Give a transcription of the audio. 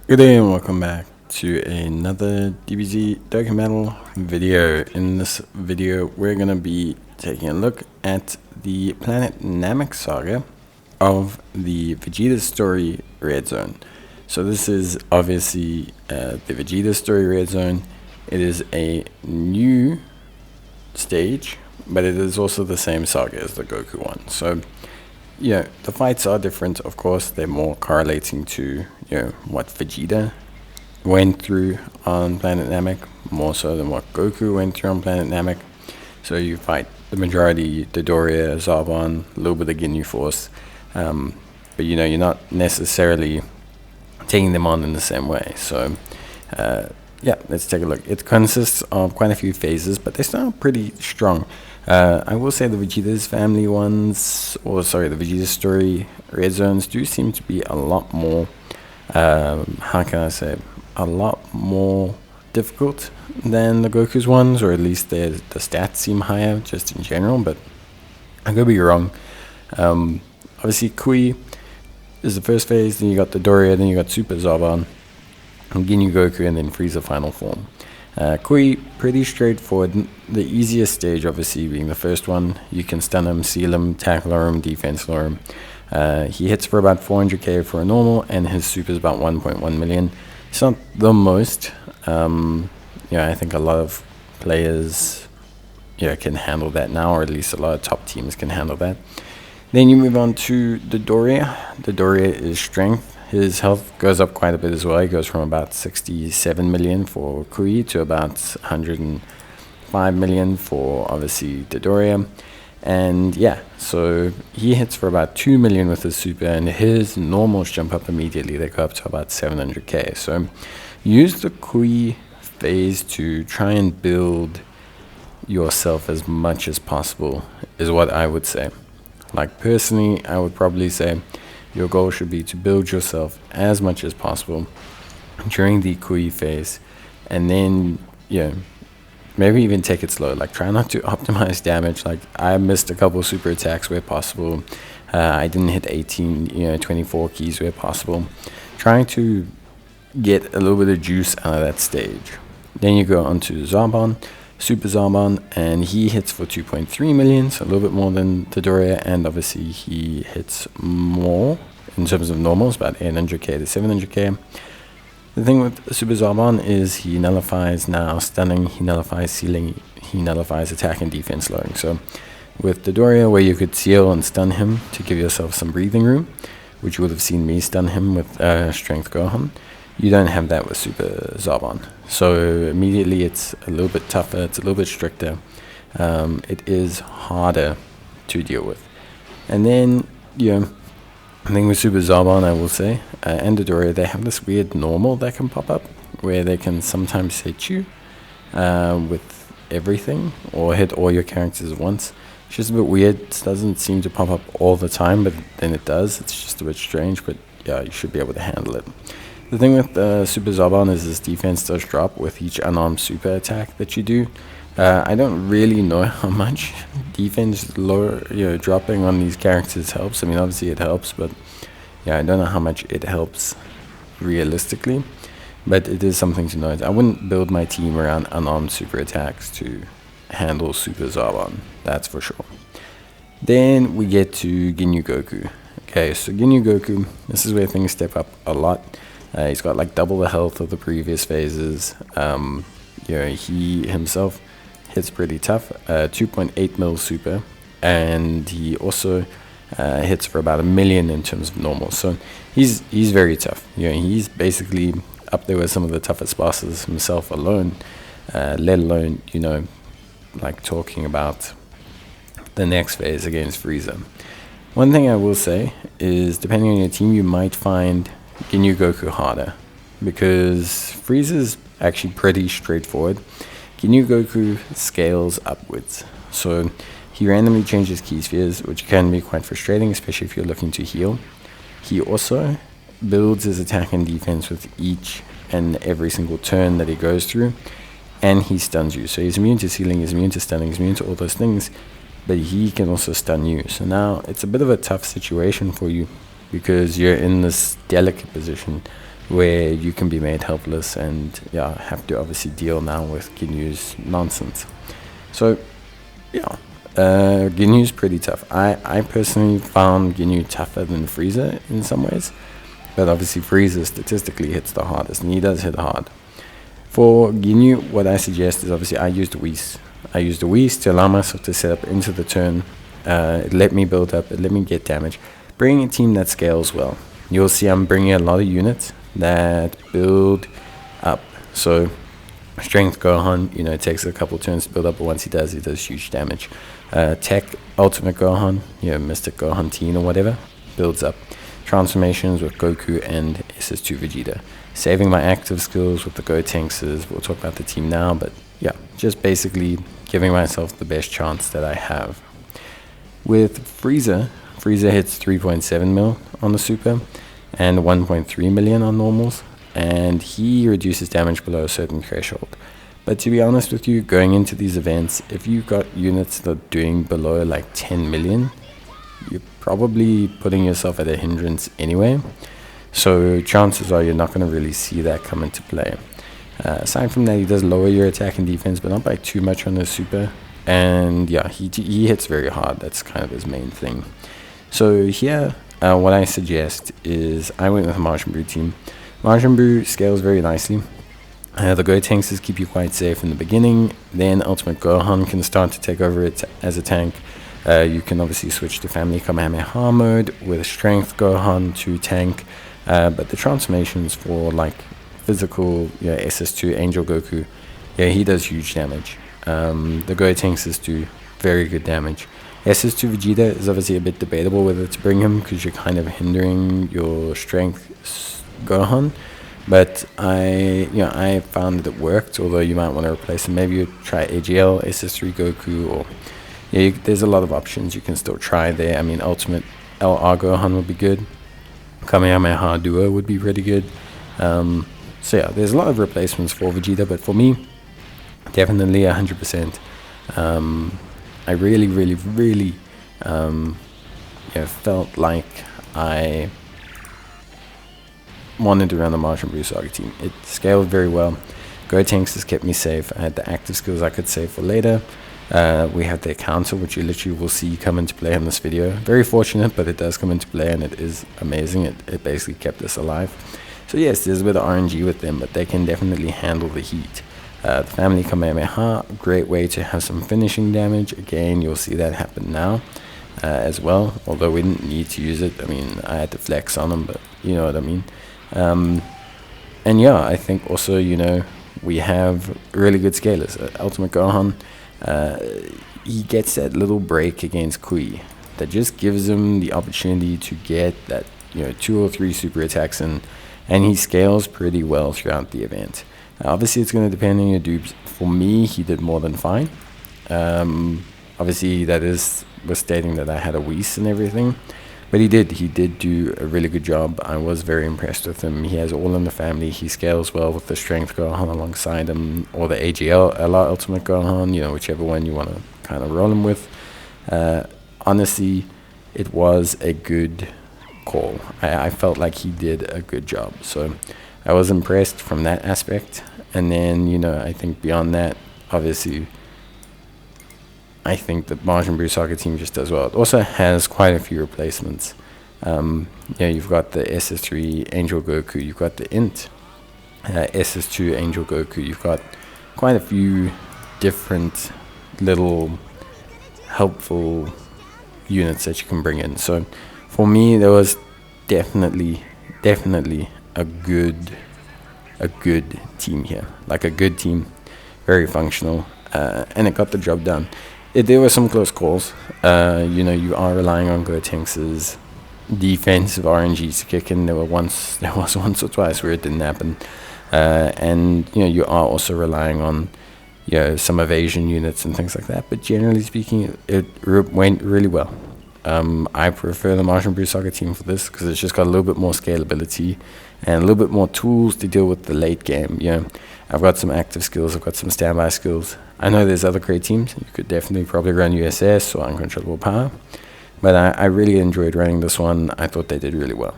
Good day and welcome back to another DBZ Dokkan Battle video. In this video, we're going to be taking a look at the planet Namek Saga of the Vegeta'S story Red Zone. So this is obviously the Vegeta'S story Red Zone. It is a new stage, but it is also the same saga as the Goku one. So yeah, the fights are different, of course. They're more correlating to, what Vegeta went through on Planet Namek, more so than what Goku went through on Planet Namek. So you fight the majority, Dodoria, Zarbon, a little bit of Ginyu Force, but you're not necessarily taking them on in the same way. So yeah, let's take a look. It consists of quite a few phases, but they start pretty strong. I will say the Vegeta'S family ones, the Vegeta'S story red zones do seem to be a lot more, how can I say, a lot more difficult than the Goku's ones, or at least the stats seem higher just in general, but I could be wrong. Obviously, Kui is the first phase, then you got the Doria, then you got Super Zarbon, Ginyu Goku, and then Frieza final form. Kui, pretty straightforward. The easiest stage, obviously, being the first one. You can stun him, seal him, tackle him, defense lower him. He hits for about 400k for a normal, and his super is about 1.1 million. It's not the most. I think a lot of players can handle that now, or at least a lot of top teams can handle that. Then you move on to the Doria. The Doria is strength. His health goes up quite a bit as well. He goes from about 67 million for Kui to about 105 million for, obviously, Dodoria. And yeah, so he hits for about 2 million with his super, and his normals jump up immediately. They go up to about 700k. So use the Kui phase to try and build yourself as much as possible, is what I would say. Like, personally, I would probably say your goal should be to build yourself as much as possible during the Kui phase, and then maybe even take it slow. Like, try not to optimize damage. Like, I missed a couple super attacks where possible. I didn't hit 18, 24 keys where possible. Trying to get a little bit of juice out of that stage. Then you go on to Zarbon, Super Zarbon, and he hits for 2.3 million, so a little bit more than Dodoria, and obviously he hits more in terms of normals, about 800k to 700k. The thing with Super Zarbon is he nullifies now stunning, he nullifies sealing, he nullifies attack and defense lowering. So with Dodoria, where you could seal and stun him to give yourself some breathing room, which you would have seen me stun him with Strength Gohan, you don't have that with Super Zarbon. So immediately it's a little bit tougher, it's a little bit stricter. It is harder to deal with. And then, I think with Super Zarbon, I will say, and Dodoria, they have this weird normal that can pop up, where they can sometimes hit you with everything, or hit all your characters at once. It's just a bit weird. It doesn't seem to pop up all the time, but then it does. It's just a bit strange, but yeah, you should be able to handle it. The thing with Super Zarbon is his defense does drop with each unarmed super attack that you do. I don't really know how much defense dropping on these characters helps. I mean, obviously it helps, but yeah, I don't know how much it helps realistically. But it is something to note. I wouldn't build my team around unarmed super attacks to handle Super Zarbon, that's for sure. Then we get to Ginyu Goku. Okay, so Ginyu Goku, this is where things step up a lot. He's got like double the health of the previous phases. He himself hits pretty tough, 2.8 mil super, and he also hits for about 1 million in terms of normal. So he's very tough. He's basically up there with some of the toughest bosses himself alone, let alone like talking about the next phase against Frieza. One thing I will say is, depending on your team, you might find Ginyu Goku harder, because Frieza's actually pretty straightforward. Ginyu Goku scales upwards, so he randomly changes key spheres, which can be quite frustrating, especially if you're looking to heal. He also builds his attack and defense with each and every single turn that he goes through, and he stuns you. So he's immune to sealing, he's immune to stunning, he's immune to all those things, but he can also stun you. So now it's a bit of a tough situation for you, because you're in this delicate position where you can be made helpless and have to obviously deal now with Ginyu's nonsense. So Ginyu's pretty tough. I personally found Ginyu tougher than Frieza in some ways, but obviously Frieza statistically hits the hardest, and he does hit hard. For Ginyu, what I suggest is obviously I used Whis. I used the Whis to allow myself to set up into the turn. It let me build up, it let me get damage. Bring a team that scales well. You'll see I'm bringing a lot of units that build up. So Strength Gohan, it takes a couple turns to build up, but once he does huge damage. Tech Ultimate Gohan, Mystic Gohan Teen or whatever, builds up. Transformations with Goku and SS2 Vegeta. Saving my active skills with the Gotenks. We'll talk about the team now, but just basically giving myself the best chance that I have. With Frieza hits 3.7 mil on the super and 1.3 million on normals, and he reduces damage below a certain threshold. But to be honest with you, going into these events, if you've got units that are doing below like 10 million, you're probably putting yourself at a hindrance anyway. So chances are you're not going to really see that come into play. Aside from that, he does lower your attack and defense, but not by too much on his super. And he hits very hard. That's kind of his main thing. So here, what I suggest is I went with a Majin Buu team. Majin Buu scales very nicely. The Gotenks keep you quite safe in the beginning. Then Ultimate Gohan can start to take over it as a tank. You can obviously switch to Family Kamehameha mode with Strength Gohan to tank. But the transformations for like physical SS2 Angel Goku, he does huge damage. The Gotenks do very good damage. SS2 Vegeta is obviously a bit debatable whether to bring him because you're kind of hindering your Strength Gohan. But I found that it worked, although you might want to replace him. Maybe you try AGL, SS3 Goku, or there's a lot of options you can still try there. I mean, Ultimate LR Gohan would be good. Kamehameha Duo would be pretty good. There's a lot of replacements for Vegeta, but for me, definitely 100%. I really, really, really felt like I wanted to run the Majin Buu Saga team. It scaled very well. Gotenks has kept me safe. I had the active skills I could save for later. We have the counter, which you literally will see come into play in this video. Very fortunate, but it does come into play, and it is amazing. It basically kept us alive. So yes, there's a bit of RNG with them, but they can definitely handle the heat. The Family Kamehameha, great way to have some finishing damage. Again, you'll see that happen now as well, although we didn't need to use it. I mean, I had to flex on them, but you know what I mean. I think also, we have really good scalers. Ultimate Gohan, he gets that little break against Kui that just gives him the opportunity to get that 2 or 3 super attacks in, and he scales pretty well throughout the event. Obviously it's going to depend on your dupes. For me, he did more than fine. Obviously that is was stating that I had a Whis and everything, but he did do a really good job. I was very impressed with him. He has all in the family. He scales well with the Strength Gohan alongside him, or the AGL LR Ultimate Gohan, whichever one you want to kind of roll him with. Honestly, it was a good call. I felt like he did a good job, so I was impressed from that aspect. And then I think beyond that, obviously, I think the Majin Buu Saga team just does well. It also has quite a few replacements. You've got the SS3 Angel Goku, you've got the Int SS2 Angel Goku, you've got quite a few different little helpful units that you can bring in. So for me, there was definitely a good team here, like a good team, very functional, and it got the job done. There were some close calls. You are relying on Gotenks' defensive RNGs to kick in. There was once or twice where it didn't happen, and you are also relying on some evasion units and things like that. But generally speaking, it went really well. I prefer the Majin Buu Saga team for this because it's just got a little bit more scalability and a little bit more tools to deal with the late game. I've got some active skills, I've got some standby skills. I know there's other great teams. You could definitely probably run USS or Uncontrollable Power, but I really enjoyed running this one. I thought they did really well.